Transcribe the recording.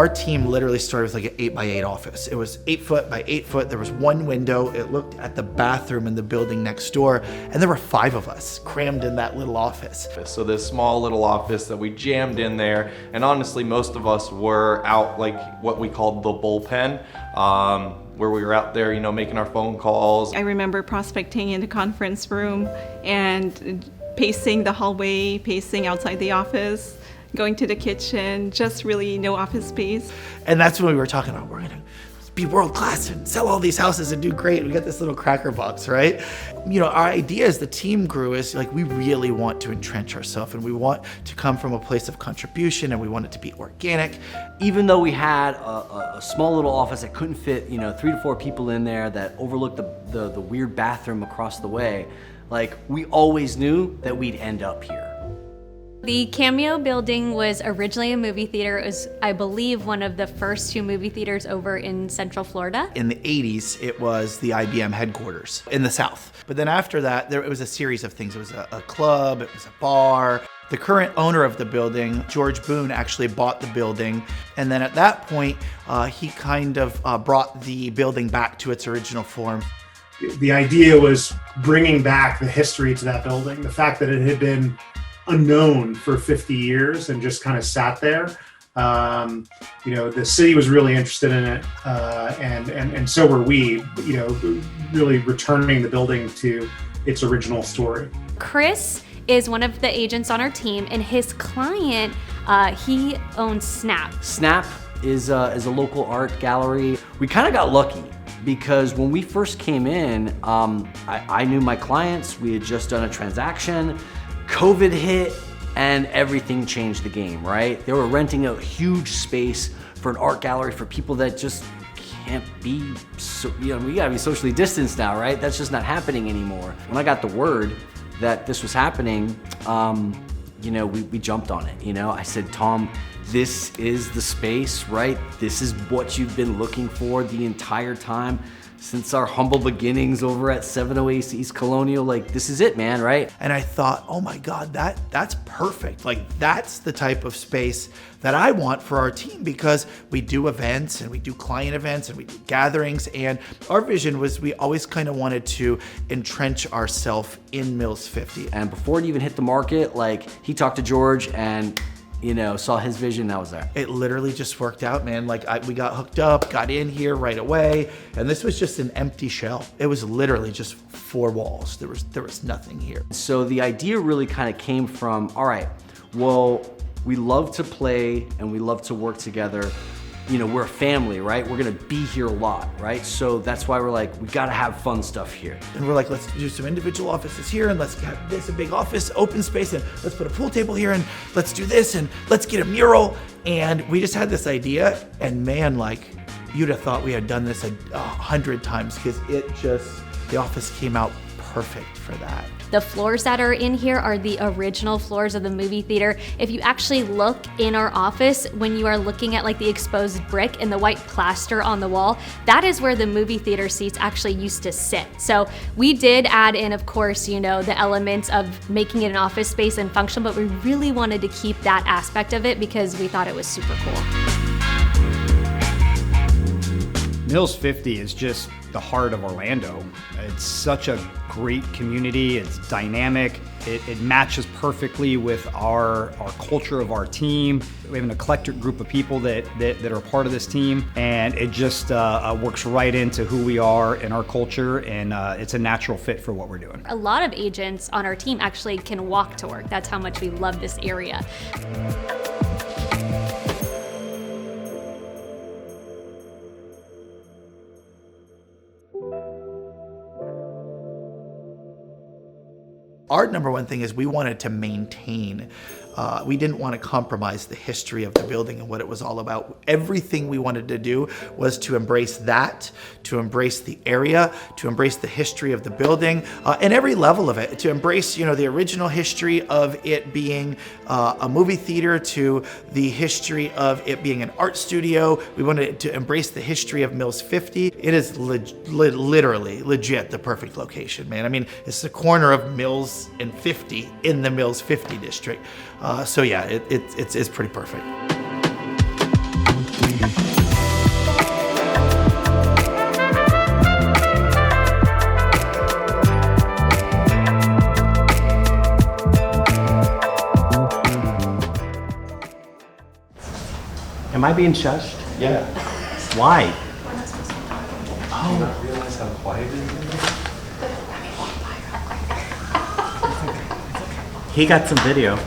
Our team literally started with like an 8x8 office. It was 8 foot by 8 foot. There was one window. It looked at the bathroom in the building next door. And there were 5 of us crammed in that little office. So this small little office that we jammed in there. And honestly, most of us were out like what we called the bullpen, where we were out there, making our phone calls. I remember prospecting in the conference room and pacing the hallway, pacing outside the office, going to the kitchen, just really no office space. And that's when we were talking about, we're gonna be world class and sell all these houses and do great. We got this little cracker box, right? Our idea as the team grew is like, we really want to entrench ourselves and we want to come from a place of contribution and we want it to be organic. Even though we had a small little office that couldn't fit, 3 to 4 people in there, that overlooked the weird bathroom across the way, like, we always knew that we'd end up here. The Cameo Building was originally a movie theater. It was, I believe, one of the first 2 movie theaters over in Central Florida. In the 80s, it was the IBM headquarters in the South. But then after that, it was a series of things. It was a club, it was a bar. The current owner of the building, George Boone, actually bought the building. And then at that point, he kind of brought the building back to its original form. The idea was bringing back the history to that building. The fact that it had been unknown for 50 years and just kind of sat there. The city was really interested in it, and so were we, really returning the building to its original story. Chris is one of the agents on our team, and his client, he owns Snap. Snap is a local art gallery. We kind of got lucky because when we first came in, I knew my clients. We had just done a transaction. COVID hit and everything changed the game, right? They were renting a huge space for an art gallery for people that just can't be, we gotta be socially distanced now, right? That's just not happening anymore. When I got the word that this was happening, we jumped on it. I said, Tom, this is the space, right? This is what you've been looking for the entire time. Since our humble beginnings over at 708 East Colonial, like, this is it, man, right? And I thought, oh my God, that's perfect. Like, that's the type of space that I want for our team, because we do events and we do client events and we do gatherings. And our vision was, we always kind of wanted to entrench ourselves in Mills 50. And before it even hit the market, like, he talked to George and saw his vision, that was there. It literally just worked out, man. Like, we got hooked up, got in here right away, and this was just an empty shell. It was literally just 4 walls. There was nothing here. So the idea really kind of came from, all right, well, we love to play and we love to work together. We're a family, right? We're gonna be here a lot, right? So that's why we're like, we gotta have fun stuff here. And we're like, let's do some individual offices here, and let's have this a big office, open space, and let's put a pool table here, and let's do this, and let's get a mural. And we just had this idea, and man, like, you'd have thought we had done this 100 times, because the office came out perfect for that. The floors that are in here are the original floors of the movie theater. If you actually look in our office, when you are looking at like the exposed brick and the white plaster on the wall, that is where the movie theater seats actually used to sit. So we did add in, of course, the elements of making it an office space and function, but we really wanted to keep that aspect of it because we thought it was super cool. Mills 50 is just the heart of Orlando. It's such a great community. It's dynamic. It matches perfectly with our culture of our team. We have an eclectic group of people that are part of this team, and it just works right into who we are and our culture, and it's a natural fit for what we're doing. A lot of agents on our team actually can walk to work. That's how much we love this area. Our number one thing is we wanted to maintain, we didn't want to compromise the history of the building and what it was all about. Everything we wanted to do was to embrace that, to embrace the area, to embrace the history of the building, and every level of it, to embrace, the original history of it being a movie theater, to the history of it being an art studio. We wanted to embrace the history of Mills 50. It is literally, legit the perfect location, man. I mean, it's the corner of Mills and 50 in the Mills 50 district. So yeah, it's pretty perfect. Am I being shushed? Yeah. Why? Oh. Do you not realize how quiet it is? He got some video.